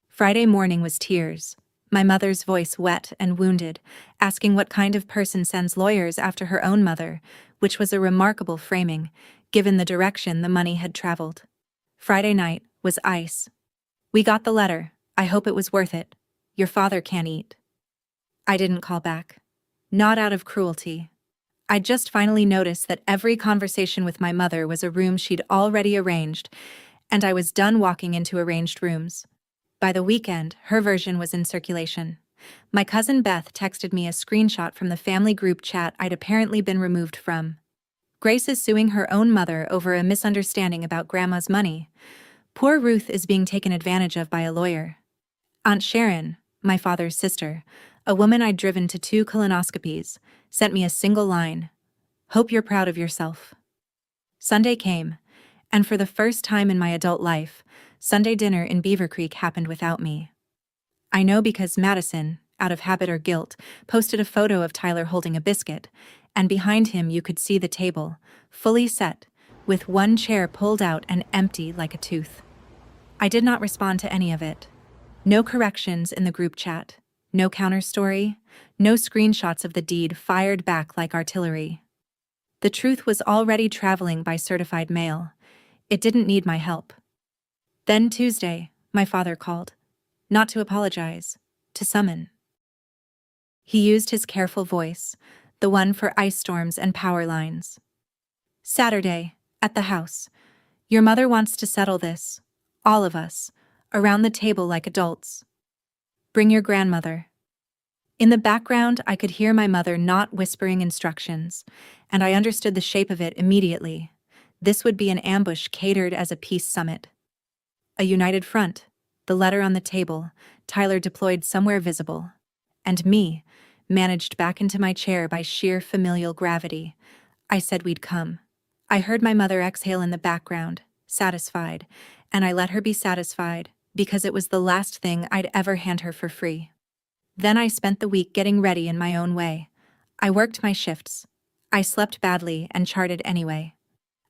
Friday morning was tears, my mother's voice wet and wounded, asking what kind of person sends lawyers after her own mother, which was a remarkable framing, given the direction the money had traveled. Friday night was ice. We got the letter, I hope it was worth it. Your father can't eat. I didn't call back. Not out of cruelty. I'd just finally noticed that every conversation with my mother was a room she'd already arranged, and I was done walking into arranged rooms. By the weekend, her version was in circulation. My cousin Beth texted me a screenshot from the family group chat I'd apparently been removed from. Grace is suing her own mother over a misunderstanding about Grandma's money. Poor Ruth is being taken advantage of by a lawyer. Aunt Sharon, my father's sister, a woman I'd driven to 2 colonoscopies, sent me a single line. Hope you're proud of yourself. Sunday came, and for the first time in my adult life, Sunday dinner in Beaver Creek happened without me. I know because Madison, out of habit or guilt, posted a photo of Tyler holding a biscuit, and behind him you could see the table, fully set, with one chair pulled out and empty like a tooth. I did not respond to any of it. No corrections in the group chat. No counterstory, no screenshots of the deed fired back like artillery. The truth was already traveling by certified mail. It didn't need my help. Then Tuesday, my father called. Not to apologize, to summon. He used his careful voice, the one for ice storms and power lines. Saturday, at the house. Your mother wants to settle this, all of us, around the table like adults. Bring your grandmother. In the background, I could hear my mother not whispering instructions, and I understood the shape of it immediately. This would be an ambush catered as a peace summit. A united front, the letter on the table, Tyler deployed somewhere visible, and me, managed back into my chair by sheer familial gravity. I said we'd come. I heard my mother exhale in the background, satisfied, and I let her be satisfied, because it was the last thing I'd ever hand her for free. Then I spent the week getting ready in my own way. I worked my shifts. I slept badly and charted anyway.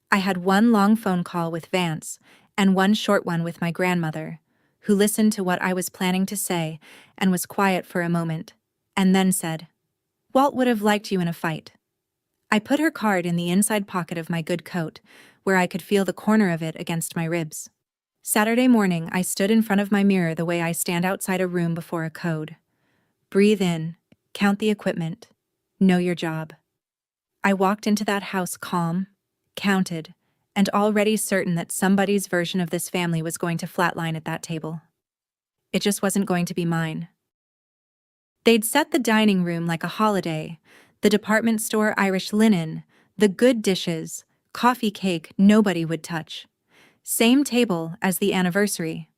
I had one long phone call with Vance and one short one with my grandmother, who listened to what I was planning to say and was quiet for a moment, and then said, "Walt would have liked you in a fight." I put her card in the inside pocket of my good coat, where I could feel the corner of it against my ribs. Saturday morning, I stood in front of my mirror the way I stand outside a room before a code. Breathe in, count the equipment, know your job. I walked into that house calm, counted, and already certain that somebody's version of this family was going to flatline at that table. It just wasn't going to be mine. They'd set the dining room like a holiday, the department store Irish linen, the good dishes, coffee cake nobody would touch. Same table as the anniversary.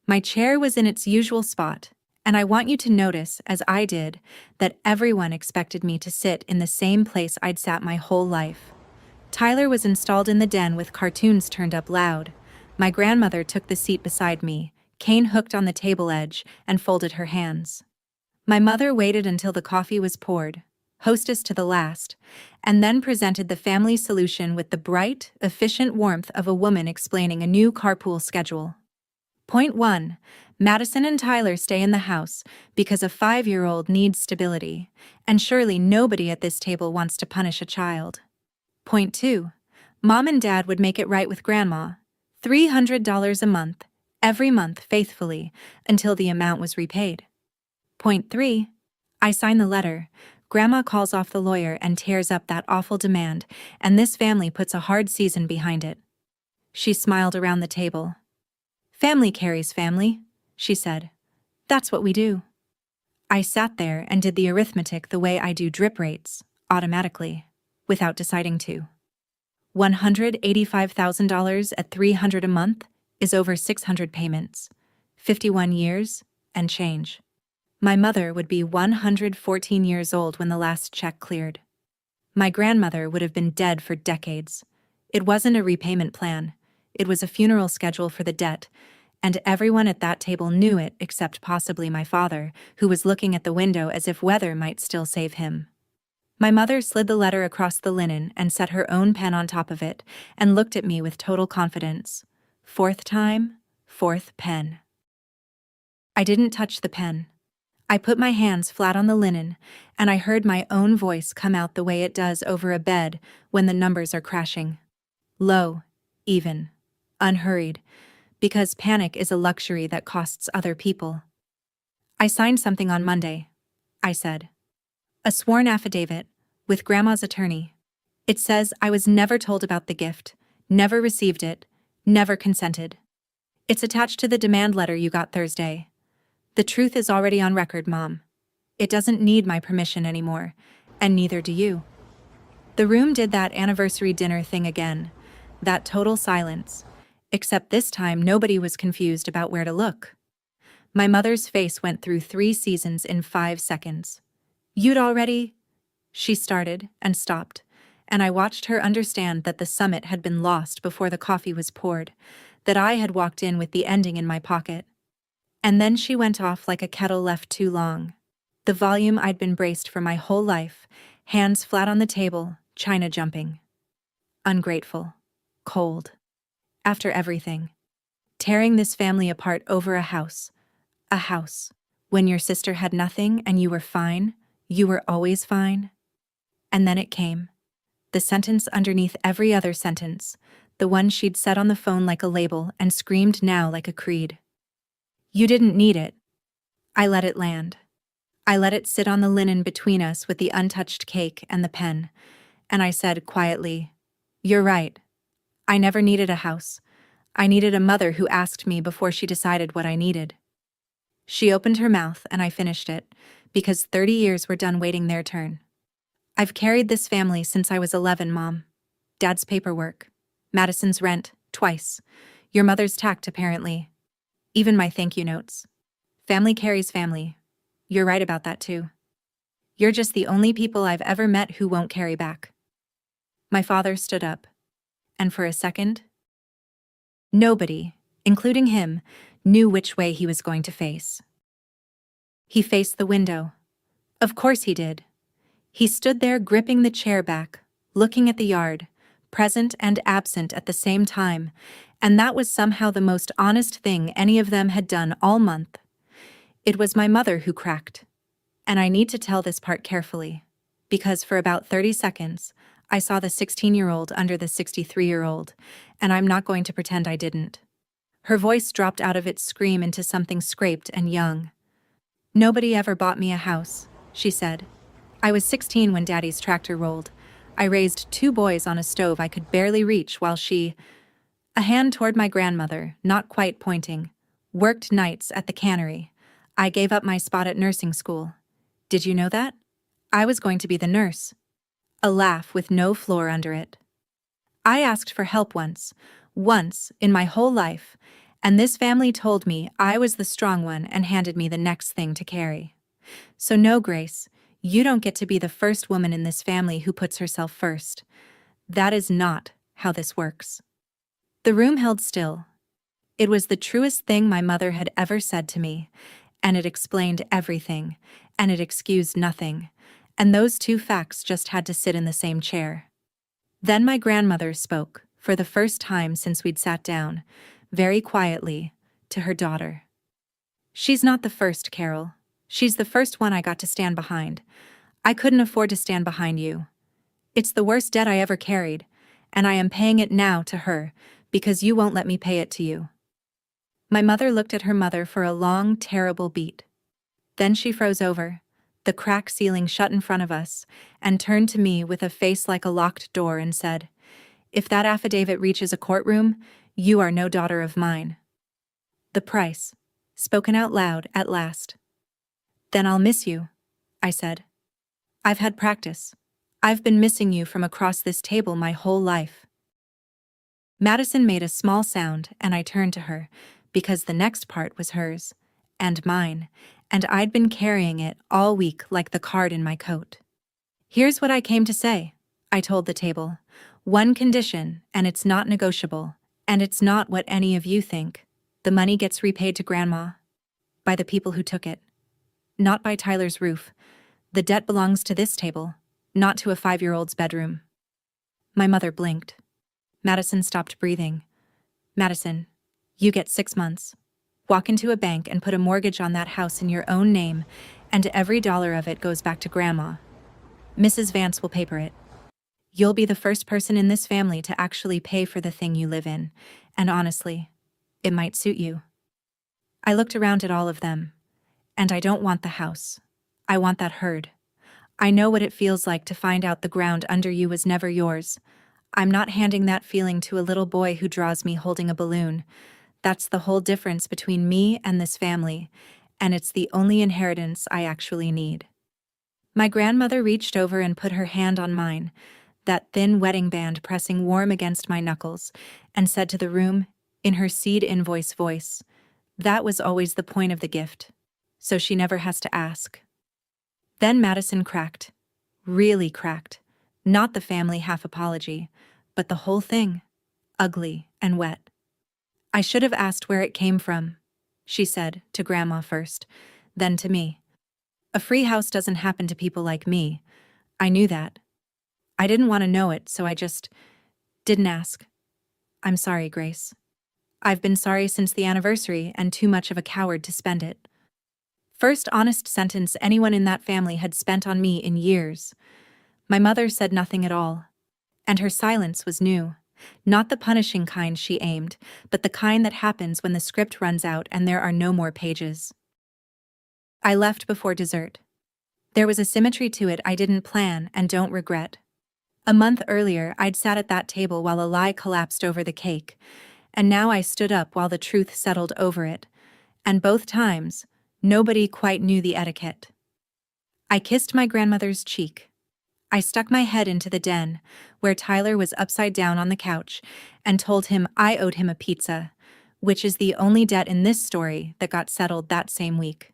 My chair was in its usual spot, and I want you to notice, as I did, that everyone expected me to sit in the same place I'd sat my whole life. Tyler was installed in the den with cartoons turned up loud. My grandmother took the seat beside me, cane hooked on the table edge, and folded her hands. My mother waited until the coffee was poured, hostess to the last, and then presented the family solution with the bright, efficient warmth of a woman explaining a new carpool schedule. Point 1. Madison and Tyler stay in the house because a 5-year-old needs stability, and surely nobody at this table wants to punish a child. Point 2. Mom and Dad would make it right with Grandma. $300 a month, every month faithfully, until the amount was repaid. Point 3. I sign the letter. Grandma calls off the lawyer and tears up that awful demand, and this family puts a hard season behind it. She smiled around the table. Family carries family, she said. That's what we do. I sat there and did the arithmetic the way I do drip rates, automatically, without deciding to. $185,000 at $300 a month is over 600 payments, 51 years, and change. My mother would be 114 years old when the last check cleared. My grandmother would have been dead for decades. It wasn't a repayment plan. It was a funeral schedule for the debt, and everyone at that table knew it except possibly my father, who was looking at the window as if weather might still save him. My mother slid the letter across the linen and set her own pen on top of it and looked at me with total confidence. Fourth time, fourth pen. I didn't touch the pen. I put my hands flat on the linen, and I heard my own voice come out the way it does over a bed when the numbers are crashing. Low, even, unhurried, because panic is a luxury that costs other people. I signed something on Monday, I said. A sworn affidavit, with Grandma's attorney. It says I was never told about the gift, never received it, never consented. It's attached to the demand letter you got Thursday. The truth is already on record, Mom. It doesn't need my permission anymore, and neither do you. The room did that anniversary dinner thing again, that total silence, except this time nobody was confused about where to look. My mother's face went through 3 seasons in 5 seconds. You'd already... She started and stopped, and I watched her understand that the summit had been lost before the coffee was poured, that I had walked in with the ending in my pocket. And then she went off like a kettle left too long. The volume I'd been braced for my whole life, hands flat on the table, china jumping. Ungrateful. Cold. After everything. Tearing this family apart over a house. A house. When your sister had nothing and you were fine, you were always fine. And then it came. The sentence underneath every other sentence, the one she'd said on the phone like a label and screamed now like a creed. You didn't need it. I let it land. I let it sit on the linen between us with the untouched cake and the pen, and I said quietly, "You're right. I never needed a house. I needed a mother who asked me before she decided what I needed." She opened her mouth and I finished it, because 30 years were done waiting their turn. I've carried this family since I was 11, Mom. Dad's paperwork. Madison's rent, twice. Your mother's tact, apparently. Even my thank you notes. Family carries family. You're right about that, too. You're just the only people I've ever met who won't carry back. My father stood up. And for a second, nobody, including him, knew which way he was going to face. He faced the window. Of course he did. He stood there gripping the chair back, looking at the yard, present and absent at the same time, and that was somehow the most honest thing any of them had done all month. It was my mother who cracked. And I need to tell this part carefully, because for about 30 seconds, I saw the 16-year-old under the 63-year-old, and I'm not going to pretend I didn't. Her voice dropped out of its scream into something scraped and young. Nobody ever bought me a house, she said. I was 16 when Daddy's tractor rolled. I raised 2 boys on a stove I could barely reach while she, a hand toward my grandmother, not quite pointing, worked nights at the cannery. I gave up my spot at nursing school. Did you know that? I was going to be the nurse. A laugh with no floor under it. I asked for help once in my whole life, and this family told me I was the strong one and handed me the next thing to carry. So no, Grace, you don't get to be the first woman in this family who puts herself first. That is not how this works. The room held still. It was the truest thing my mother had ever said to me, and it explained everything, and it excused nothing, and those 2 facts just had to sit in the same chair. Then my grandmother spoke, for the first time since we'd sat down, very quietly, to her daughter. She's not the first, Carol. She's the first one I got to stand behind. I couldn't afford to stand behind you. It's the worst debt I ever carried, and I am paying it now to her, because you won't let me pay it to you." My mother looked at her mother for a long, terrible beat. Then she froze over, the cracked ceiling shut in front of us, and turned to me with a face like a locked door and said, "If that affidavit reaches a courtroom, you are no daughter of mine." The price, spoken out loud at last. "Then I'll miss you," I said. "I've had practice. I've been missing you from across this table my whole life." Madison made a small sound, and I turned to her, because the next part was hers, and mine, and I'd been carrying it all week like the card in my coat. "Here's what I came to say," I told the table. "One condition, and it's not negotiable, and it's not what any of you think. The money gets repaid to Grandma. By the people who took it. Not by Tyler's roof. The debt belongs to this table, not to a 5-year-old's bedroom." My mother blinked. Madison stopped breathing. "Madison, you get 6 months. Walk into a bank and put a mortgage on that house in your own name, and every dollar of it goes back to Grandma. Mrs. Vance will paper it. You'll be the first person in this family to actually pay for the thing you live in, and honestly, it might suit you." I looked around at all of them. "And I don't want the house. I want that herd. I know what it feels like to find out the ground under you was never yours. I'm not handing that feeling to a little boy who draws me holding a balloon. That's the whole difference between me and this family, and it's the only inheritance I actually need." My grandmother reached over and put her hand on mine, that thin wedding band pressing warm against my knuckles, and said to the room, in her seed invoice voice, "That was always the point of the gift, so she never has to ask." Then Madison cracked. Really cracked. Not the family half apology, but the whole thing. Ugly and wet. "I should have asked where it came from," she said, to Grandma first, then to me. "A free house doesn't happen to people like me. I knew that. I didn't want to know it, so I just didn't ask. I'm sorry, Grace. I've been sorry since the anniversary and too much of a coward to spend it." First honest sentence anyone in that family had spent on me in years. My mother said nothing at all. And her silence was new. Not the punishing kind she aimed, but the kind that happens when the script runs out and there are no more pages. I left before dessert. There was a symmetry to it I didn't plan and don't regret. A month earlier, I'd sat at that table while a lie collapsed over the cake, and now I stood up while the truth settled over it, and both times, nobody quite knew the etiquette. I kissed my grandmother's cheek. I stuck my head into the den, where Tyler was upside down on the couch, and told him I owed him a pizza, which is the only debt in this story that got settled that same week.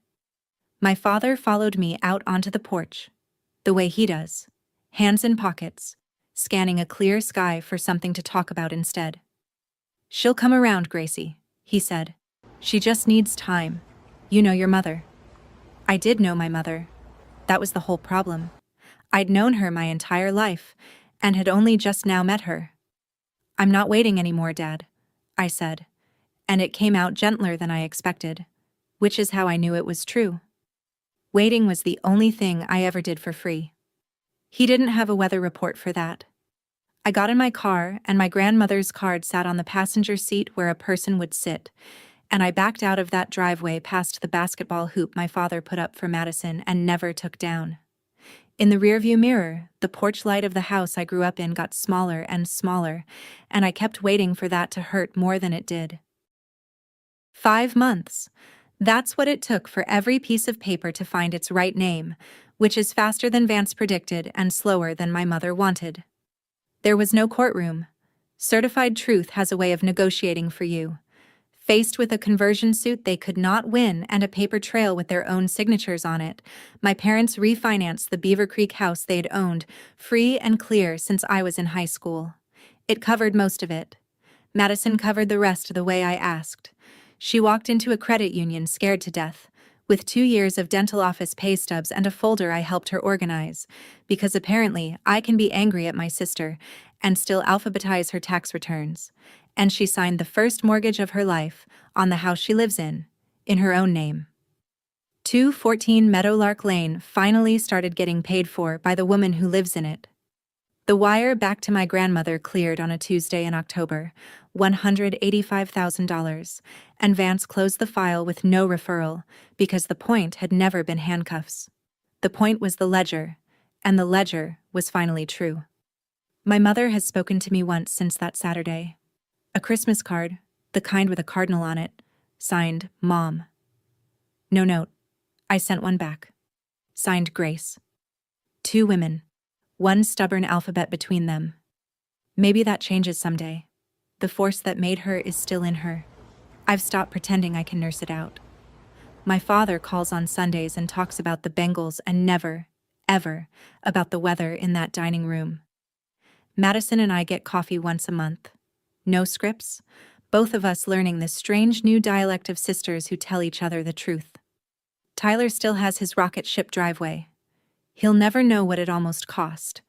My father followed me out onto the porch, the way he does, hands in pockets, scanning a clear sky for something to talk about instead. "She'll come around, Gracie," he said. "She just needs time. You know your mother." I did know my mother. That was the whole problem. I'd known her my entire life, and had only just now met her. "I'm not waiting anymore, Dad," I said, and it came out gentler than I expected, which is how I knew it was true. Waiting was the only thing I ever did for free. He didn't have a weather report for that. I got in my car, and my grandmother's card sat on the passenger seat where a person would sit, and I backed out of that driveway past the basketball hoop my father put up for Madison and never took down. In the rearview mirror, the porch light of the house I grew up in got smaller and smaller, and I kept waiting for that to hurt more than it did. 5 months. That's what it took for every piece of paper to find its right name, which is faster than Vance predicted and slower than my mother wanted. There was no courtroom. Certified Truth has a way of negotiating for you. Faced with a conversion suit they could not win and a paper trail with their own signatures on it, my parents refinanced the Beaver Creek house they'd owned, free and clear since I was in high school. It covered most of it. Madison covered the rest the way I asked. She walked into a credit union scared to death, with 2 years of dental office pay stubs and a folder I helped her organize, because apparently I can be angry at my sister and still alphabetize her tax returns. And she signed the first mortgage of her life, on the house she lives in in her own name. 214 Meadowlark Lane finally started getting paid for by the woman who lives in it. The wire back to my grandmother cleared on a Tuesday in October, $185,000, and Vance closed the file with no referral because the point had never been handcuffs. The point was the ledger, and the ledger was finally true. My mother has spoken to me once since that Saturday. A Christmas card, the kind with a cardinal on it, signed Mom. No note. I sent one back. Signed Grace. 2 women. One stubborn alphabet between them. Maybe that changes someday. The force that made her is still in her. I've stopped pretending I can nurse it out. My father calls on Sundays and talks about the Bengals and never, ever, about the weather in that dining room. Madison and I get coffee once a month. No scripts, both of us learning this strange new dialect of sisters who tell each other the truth. Tyler still has his rocket ship driveway. He'll never know what it almost cost.